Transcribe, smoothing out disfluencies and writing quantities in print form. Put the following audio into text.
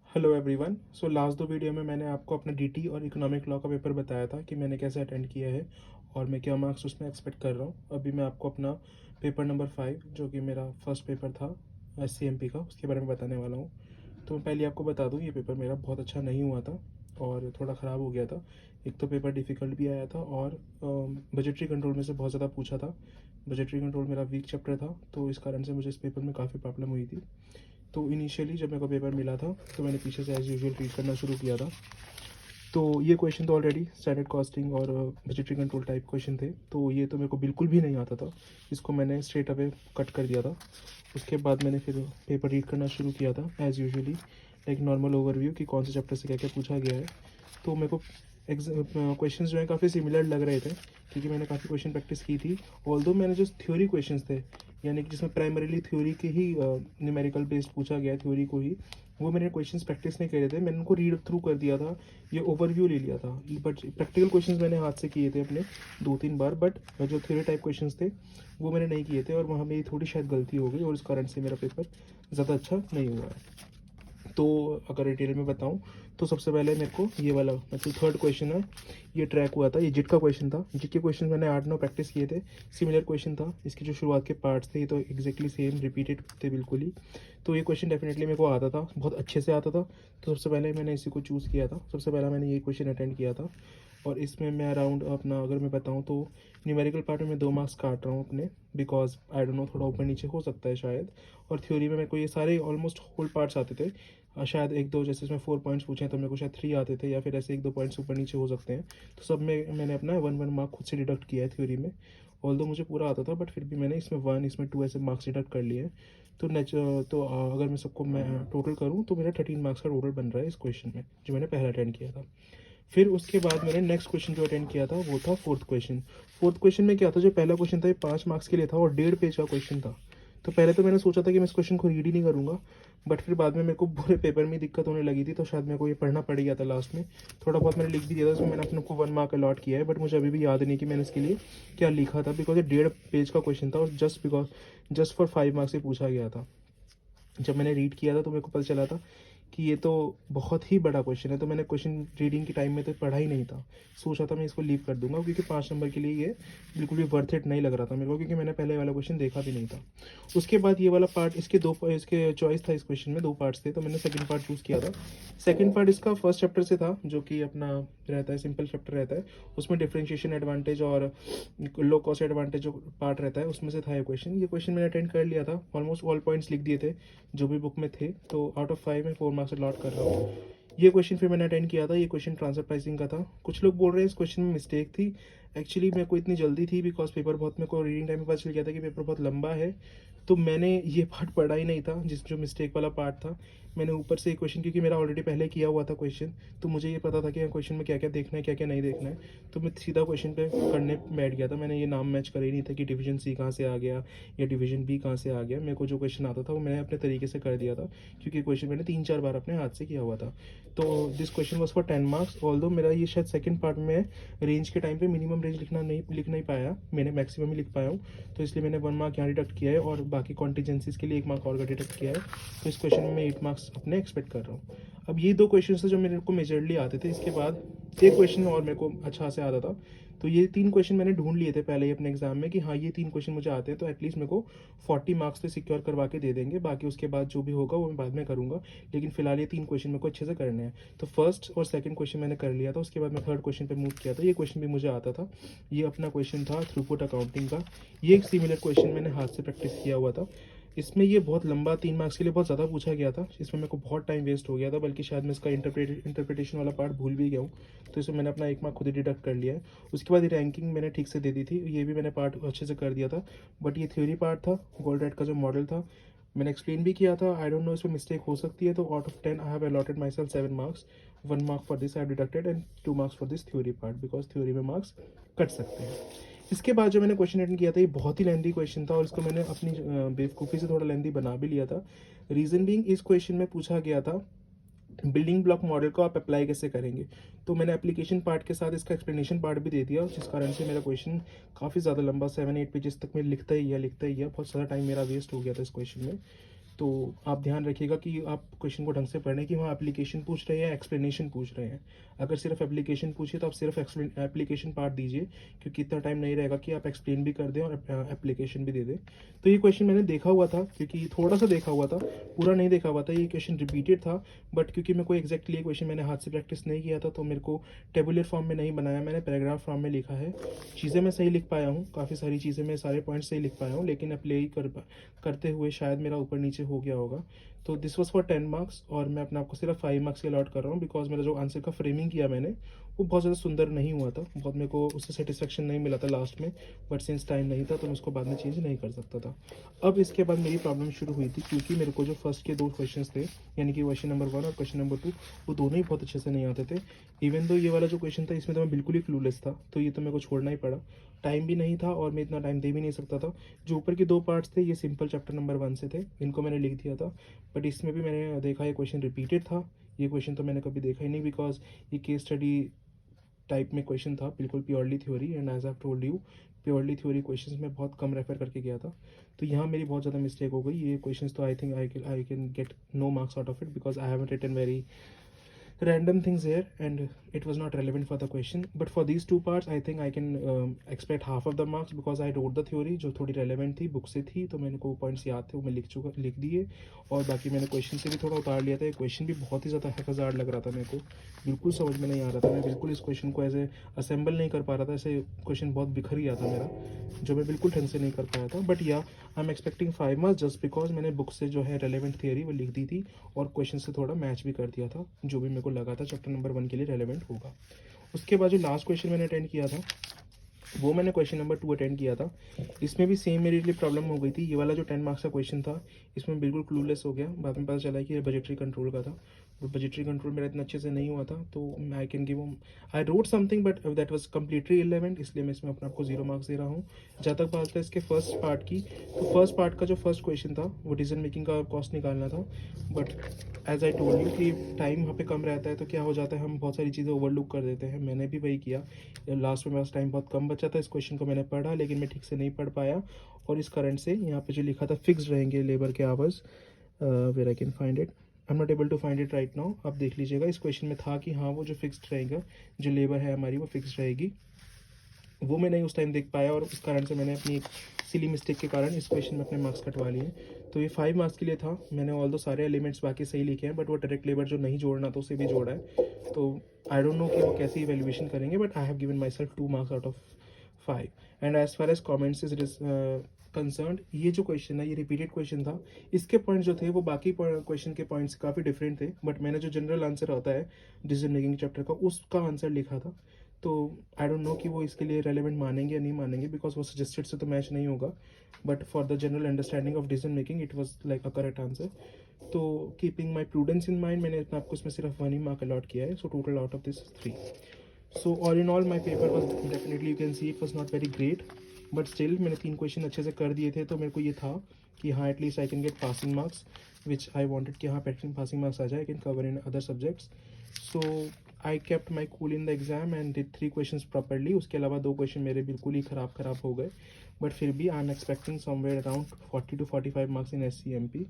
Hello everyone. So last दो video में मैंने आपको अपना डीटी और इकोनॉमिक लॉ का पेपर बताया था कि मैंने कैसे अटेंड किया है और मैं क्या मार्क्स उसमें एक्सपेक्ट कर रहा हूँ। अभी मैं आपको अपना पेपर नंबर 5 जो कि मेरा फर्स्ट पेपर था SCMP का, उसके बारे में बताने वाला हूँ। तो मैं पहले आपको बता दूँ, ये पेपर मेरा बहुत अच्छा नहीं हुआ था और थोड़ा ख़राब हो गया था। एक तो पेपर डिफ़िकल्ट भी आया था और बजटरी कंट्रोल में से बहुत ज़्यादा पूछा था। बजटरी कंट्रोल मेरा वीक चैप्टर था, तो इस कारण से मुझे इस पेपर में काफ़ी प्रॉब्लम हुई थी। तो इनिशियली जब मेरे को पेपर मिला था तो मैंने पीछे से एज़ यूजुअल रीड करना शुरू किया था। तो ये क्वेश्चन तो ऑलरेडी स्टैंडर्ड कॉस्टिंग और बजटरी कंट्रोल टाइप क्वेश्चन थे, तो ये तो मेरे को बिल्कुल भी नहीं आता था। इसको मैंने स्ट्रेट अवे कट कर दिया था। उसके बाद मैंने फिर पेपर रीड करना शुरू किया था as usually, like normal overview कि कौन से चैप्टर से क्या क्या पूछा गया है। तो मेरे को क्वेश्चन जो हैं काफ़ी सिमिलर लग रहे थे, क्योंकि मैंने काफ़ी क्वेश्चन प्रैक्टिस की थी। ऑल्दो मैंने जो थ्योरी क्वेश्चंस थे, यानी कि जिसमें प्राइमरीली थ्योरी के ही न्यूमेरिकल बेस्ड पूछा गया है, थ्योरी को ही, वो मैंने क्वेश्चंस प्रैक्टिस नहीं करे थे। मैंने उनको रीड थ्रू कर दिया था, ये ओवरव्यू ले लिया था। बट प्रैक्टिकल क्वेश्चंस मैंने हाथ से किए थे अपने 2-3 बार, बट जो थ्योरी टाइप क्वेश्चंस थे वो मैंने नहीं किए थे और वहाँ मेरी थोड़ी शायद गलती हो गई और इस कारण से मेरा पेपर ज़्यादा अच्छा नहीं हुआ है। तो अगर डिटेल में बताऊं तो सबसे पहले मेरे को ये वाला मतलब थर्ड क्वेश्चन है, ये ट्रैक हुआ था। ये जिट का क्वेश्चन था। जिट के क्वेश्चन मैंने 8-9 प्रैक्टिस किए थे। सिमिलर क्वेश्चन था। इसकी जो शुरुआत के पार्ट्स थे ये तो एग्जैक्टली सेम रिपीटेड थे बिल्कुल ही। तो ये क्वेश्चन डेफिनेटली मेरे को आता था, बहुत अच्छे से आता था। तो सबसे पहले मैंने इसी को चूज़ किया था। सबसे पहला मैंने ये क्वेश्चन अटेंड किया था और इसमें मैं अराउंड अपना अगर मैं बताऊँ तो न्यूमेरिकल पार्ट में मैं 2 मार्क्स काट रहा हूँ अपने, बिकॉज आई डोंट नो, थोड़ा ऊपर नीचे हो सकता है शायद। और थ्योरी में मेरे को ये सारे ऑलमोस्ट होल पार्ट्स आते थे। शायद एक दो, जैसे इसमें 4 पॉइंट्स पूछे हैं तो मेरे को शायद 3 आते थे, या फिर ऐसे 1-2 पॉइंट्स ऊपर नीचे हो सकते हैं। तो सब में मैंने अपना 1-1 मार्क खुद से डिडक्ट किया है थ्योरी में। ऑल्दो मुझे पूरा आता था, बट फिर भी मैंने इसमें 1, इसमें 2 ऐसे मार्क्स डिडक्ट कर लिए हैं। तो अगर मैं सबको मैं टोटल करूँ तो मेरा 13 मार्क्स का टोटल बन रहा है इस क्वेश्चन में, जो मैंने पहला अटेंड किया था। फिर उसके बाद मैंने नेक्स्ट क्वेश्चन जो अटेंड किया था वो था फोर्थ क्वेश्चन। फोर्थ क्वेश्चन में क्या था, जो पहला क्वेश्चन था ये 5 मार्क्स के लिए था और 1.5 पेज का क्वेश्चन था। तो पहले तो मैंने सोचा था कि मैं इस क्वेश्चन को रीड ही नहीं करूँगा, बट फिर बाद में मेरे को पूरे पेपर में दिक्कत होने लगी थी, तो शायद मेरे को ये पढ़ना पड़ गया था लास्ट में। थोड़ा बहुत मैंने लिख भी दिया था, उसमें मैंने अपने को 1 मार्क अलॉट किया है, बट मुझे अभी भी याद नहीं कि मैंने इसके लिए क्या लिखा था, बिकॉज ये 1.5 पेज का क्वेश्चन था और जस्ट फॉर 5 मार्क्स से पूछा गया था। जब मैंने रीड किया था तो मेरे को पता चला था कि ये तो बहुत ही बड़ा क्वेश्चन है, तो मैंने क्वेश्चन रीडिंग के टाइम में तो पढ़ा ही नहीं था। सोचा था मैं इसको लीव कर दूंगा, क्योंकि 5 नंबर के लिए ये बिल्कुल भी वर्थ इट नहीं लग रहा था मेरे को, क्योंकि मैंने पहले वाला क्वेश्चन देखा भी नहीं था। उसके बाद ये वाला पार्ट, इसके चॉइस था इस क्वेश्चन में 2 पार्ट्स थे, तो मैंने सेकंड पार्ट चूज़ किया था। सेकंड पार्ट इसका फर्स्ट चैप्टर से था, जो कि अपना रहता है सिंपल चैप्टर रहता है। उसमें डिफरेंशिएशन एडवांटेज और लो कॉस्ट एडवांटेज जो पार्ट रहता है उसमें से था ये क्वेश्चन मैंने अटेंड कर लिया था। ऑलमोस्ट ऑल पॉइंट्स लिख दिए थे जो भी बुक में थे, तो आउट ऑफ 5 में 4 मार्क्स अलॉट कर रहा हूँ। ये क्वेश्चन फिर मैंने अटेंड किया था। ये क्वेश्चन ट्रांसफर प्राइसिंग का था। कुछ लोग बोल रहे हैं इस क्वेश्चन में मिस्टेक थी। एक्चुअली मेरे को इतनी जल्दी थी, बिकॉज पेपर बहुत, मेरे को रीडिंग टाइम में पता चल गया था कि पेपर बहुत लंबा है, तो मैंने ये पार्ट पढ़ा ही नहीं था, जिस जो मिस्टेक वाला पार्ट था। मैंने ऊपर से क्वेश्चन, क्योंकि मेरा ऑलरेडी पहले किया हुआ था क्वेश्चन, तो मुझे ये पता था कि क्वेश्चन में क्या क्या देखना है क्या क्या नहीं देखना है, तो मैं सीधा क्वेश्चन पे करने बैठ गया था। मैंने ये नाम मैच कर ही नहीं था कि डिवीजन सी कहाँ से आ गया या डिवीजन बी कहाँ से आ गया। मेरे को जो क्वेश्चन आता था वो मैंने अपने तरीके से कर दिया था, क्योंकि क्वेश्चन मैंने 3-4 बार अपने हाथ से किया हुआ था। तो this question was for 10 marks. Although मेरा ये शायद सेकंड पार्ट में रेंज के टाइम पे मिनिमम रेंज लिख नहीं पाया, मैंने मैक्सिमम ही लिख पाया हूँ, तो इसलिए मैंने 1 मार्क यहाँ डिडक्ट किया है और बाकी कॉन्टीजेंसीज के लिए 1 मार्क और का डिडक्ट किया है। तो इस क्वेश्चन में मैं 8 मार्क्स अपने एक्सपेक्ट कर रहा हूँ। अब ये 2 क्वेश्चन थे जो मेरे को मेजरली आते थे। इसके बाद एक क्वेश्चन और मेरे को अच्छा से आता था। तो ये 3 क्वेश्चन मैंने ढूंढ लिए थे पहले ही अपने एग्जाम में कि हाँ ये 3 क्वेश्चन मुझे आते हैं, तो एटलीस्ट मेरे को 40 मार्क्स तो सिक्योर करवा के दे देंगे। बाकी उसके बाद जो भी होगा वो मैं बाद में करूँगा, लेकिन फिलहाल ये 3 क्वेश्चन मेरे को अच्छे से करने हैं। तो फर्स्ट और सेकंड क्वेश्चन मैंने कर लिया था। उसके बाद मैं थर्ड क्वेश्चन पे मूव किया था। ये क्वेश्चन भी मुझे आता था। ये अपना क्वेश्चन था थ्रूपुट अकाउंटिंग का। ये एक सिमिलर क्वेश्चन मैंने हाथ से प्रैक्टिस किया हुआ था। इसमें ये बहुत लंबा 3 मार्क्स के लिए बहुत ज़्यादा पूछा गया था। इसमें मेरे को बहुत टाइम वेस्ट हो गया था, बल्कि शायद मैं इसका इंटरप्रिटेशन वाला पार्ट भूल भी गया हूँ, तो इसमें मैंने अपना 1 मार्क खुद ही डिडक्ट कर लिया है। उसके बाद ये रैंकिंग मैंने ठीक से दे दी थी, ये भी मैंने पार्ट अच्छे से कर दिया था। बट ये थ्योरी पार्ट था, गोल्ड का जो मॉडल था मैंने एक्सप्लेन भी किया था। आई डोंट नो इसमें मिस्टेक हो सकती है, तो out of 10 I have allotted my self 7 marks. 1 mark for this I have deducted and 2 marks for this theory part, because theory में मार्क्स कट सकते हैं। इसके बाद जो मैंने क्वेश्चन अटेंड किया था ये बहुत ही लेंदी क्वेश्चन था और इसको मैंने अपनी बेवकूफ़ी से थोड़ा लेंदी बना भी लिया था। रीज़न बीइंग, इस क्वेश्चन में पूछा गया था बिल्डिंग ब्लॉक मॉडल को आप अप्लाई कैसे करेंगे। तो मैंने एप्लीकेशन पार्ट के साथ इसका एक्सप्लेनेशन पार्ट भी दे दिया, जिस कारण से मेरा क्वेश्चन काफ़ी ज़्यादा लंबा 7-8 पेजेस तक मैं लिखता ही है। बहुत सारा टाइम मेरा वेस्ट हो गया था इस क्वेश्चन में। तो आप ध्यान रखिएगा कि आप क्वेश्चन को ढंग से पढ़ें कि वहाँ एप्लीकेशन पूछ रहे हैं या एक्सप्लेनेशन पूछ रहे हैं। अगर सिर्फ एप्लीकेशन पूछिए तो आप सिर्फ एप्लीकेशन पार्ट दीजिए, क्योंकि इतना टाइम नहीं रहेगा कि आप एक्सप्लेन भी कर दें और एप्लीकेशन भी दे दें। तो ये क्वेश्चन मैंने देखा हुआ था, क्योंकि थोड़ा सा देखा हुआ था, पूरा नहीं देखा हुआ था। ये क्वेश्चन रिपीटेड था, बट क्योंकि मेरे को एग्जैक्टली ये क्वेश्चन मैंने हाथ से प्रैक्टिस नहीं किया था, तो मेरे को टेबुलर फॉर्म में नहीं बनाया, मैंने पैराग्राफ फॉर्म में लिखा है। चीज़ें मैं सही लिख पाया हूँ, काफ़ी सारी चीज़ें मैं सारे पॉइंट्स सही लिख पाया हूँ, लेकिन अप्लाई करते हुए शायद मेरा ऊपर नीचे हो गया होगा। तो दिस वॉज फॉर 10 मार्क्स, और मैं अपने आप को सिर्फ 5 मार्क्स के अलॉट कर रहा हूँ, बिकॉज मेरा जो आंसर का फ्रेमिंग किया मैंने, वो बहुत ज़्यादा सुंदर नहीं हुआ था, बहुत मेरे को उससे सेटिस्फेक्शन नहीं मिला था लास्ट में। बट सिंस टाइम नहीं था तो मैं उसको बाद में चेंज नहीं कर सकता था। अब इसके बाद मेरी प्रॉब्लम शुरू हुई थी, क्योंकि मेरे को जो फर्स्ट के 2 क्वेश्चन थे, यानी कि क्वेश्चन नंबर 1 और क्वेश्चन नंबर 2, वो दोनों ही बहुत अच्छे से नहीं आते थे। इवन दो ये वाला जो क्वेश्चन था, इसमें तो मैं बिल्कुल ही क्लूलेस था, तो ये तो मेरे को छोड़ना ही पड़ा। टाइम भी नहीं था और मैं इतना टाइम दे भी नहीं सकता था। जो ऊपर के 2 पार्ट्स थे, ये सिंपल चैप्टर नंबर 1 से थे, इनको मैंने लिख दिया था। बट इसमें भी मैंने देखा ये क्वेश्चन रिपीटेड था। ये क्वेश्चन तो मैंने कभी देखा ही नहीं, बिकॉज ये केस स्टडी टाइप में क्वेश्चन था, बिल्कुल purely theory, and as I told you, purely theory questions में बहुत कम रेफर करके गया था। तो यहाँ मेरी बहुत ज़्यादा मिस्टेक हो गई। ये क्वेश्चंस तो I think I can get no marks out of it, because I haven't written very random things here, and it was not relevant for the question. But for these 2 parts I think I can expect half of the marks, because I wrote the theory जो थोड़ी relevant थी, book से थी, तो मेरे को points याद थे, वो मैं लिख दिए। और बाकी मैंने क्वेश्चन से भी थोड़ा उतार लिया था। ये क्वेश्चन भी बहुत ही ज़्यादा हज़ार लग रहा था मेरे को, बिल्कुल समझ में नहीं आ रहा था। मैं बिल्कुल इस क्वेश्चन को ऐसे असेंबल नहीं कर पा रहा था, ऐसे क्वेश्चन बहुत बिखर गया था मेरा, जो मैं बिल्कुल ढंग से नहीं कर पाया था। बट या I am expecting 5 marks, just because मैंने बुक से जो है रेलेवेंट थियरी वो लिख दी थी, और क्वेश्चन से थोड़ा मैच भी कर दिया था, जो भी मेरे को लगा था चैप्टर नंबर 1 के लिए रेलेवेंट होगा। उसके बाद जो लास्ट क्वेश्चन मैंने अटेंड किया था, वो मैंने क्वेश्चन नंबर 2 अटेंड किया था। इसमें भी सेम मेरे लिए प्रॉब्लम हो गई थी। ये वाला जो 10 मार्क्स का क्वेश्चन था, इसमें बिल्कुल क्लूलेस हो गया। बाद में पता चला कि ये बजटरी कंट्रोल का था, बट बजटरी कंट्रोल मेरा इतना अच्छे से नहीं हुआ था, तो I can give I wrote something, but that was completely इलेवेंट, इसलिए मैं इसमें अपने आपको 0 मार्क्स दे रहा हूँ। जहाँ तक बात है इसके फर्स्ट पार्ट की, तो फर्स्ट पार्ट का जो फर्स्ट क्वेश्चन था, वो डिसीजन मेकिंग का कॉस्ट निकालना था। But as I told you कि टाइम वहाँ पे कम रहता है, तो क्या हो जाता है, हम बहुत सारी चीज़ें ओवरलुक कर देते हैं। मैंने भी वही किया। लास्ट में मेरा टाइम बहुत कम बचा था, इस क्वेश्चन को मैंने पढ़ा, लेकिन मैं ठीक से नहीं पढ़ पाया, और इस कारण से यहाँ पे जो लिखा था फिक्स्ड रहेंगे लेबर के hours, where I can find it, I am not able to find it right now. आप देख लीजिएगा, इस क्वेश्चन में था कि हाँ वो जो फिक्स्ड रहेगा, जो लेबर है हमारी वो फिक्स्ड रहेगी, वो मैं नहीं उस टाइम देख पाया, और उस कारण से मैंने अपनी सिली मिस्टेक के कारण इस क्वेश्चन में अपने मार्क्स कटवा लिए। तो ये 5 मार्क्स के लिए था। मैंने ऑल दो सारे एलिमेंट्स बाकी सही लिखे हैं, बट वो डायरेक्ट लेबर जो नहीं जोड़ना तो उसे भी जोड़ा है। तो आई डोंट नो कि वो कैसी इवेल्युएशन करेंगे, but I have given myself 2 marks out of 5। And as far as comments is concern, ये जो क्वेश्चन है ये रिपीटेड क्वेश्चन था। इसके पॉइंट जो थे वो बाकी क्वेश्चन के पॉइंट्स काफ़ी डिफरेंट थे, बट मैंने जो जनरल आंसर होता है डिसीजन मेकिंग चैप्टर का, उसका आंसर लिखा था। तो आई डोंट नो कि वो इसके लिए रेलेवेंट मानेंगे या नहीं मानेंगे, बिकॉज वो सजेस्टेड से तो मैच नहीं होगा, but for the general understanding of decision making it was like a correct answer. तो keeping my prudence in mind, मैंने अपने आपको इसमें सिर्फ 1 ही मार्क अलॉट किया है, so total out of this 3। So all in all my paper was definitely, you can see it was not very great, but still मैंने 3 question अच्छे से कर दिए थे, तो मेरे को ये था कि हाँ at least I can gate passing marks, which I wanted कि हाँ पासिंग मार्क्स आ जाए, I can cover in other subjects. So I kept my cool in the exam and did 3 question properly. उसके अलावा 2 क्वेश्चन मेरे बिल्कुल ही ख़राब हो गए, बट फिर भी I am expecting somewhere around 40 to 45 marks in SCMP।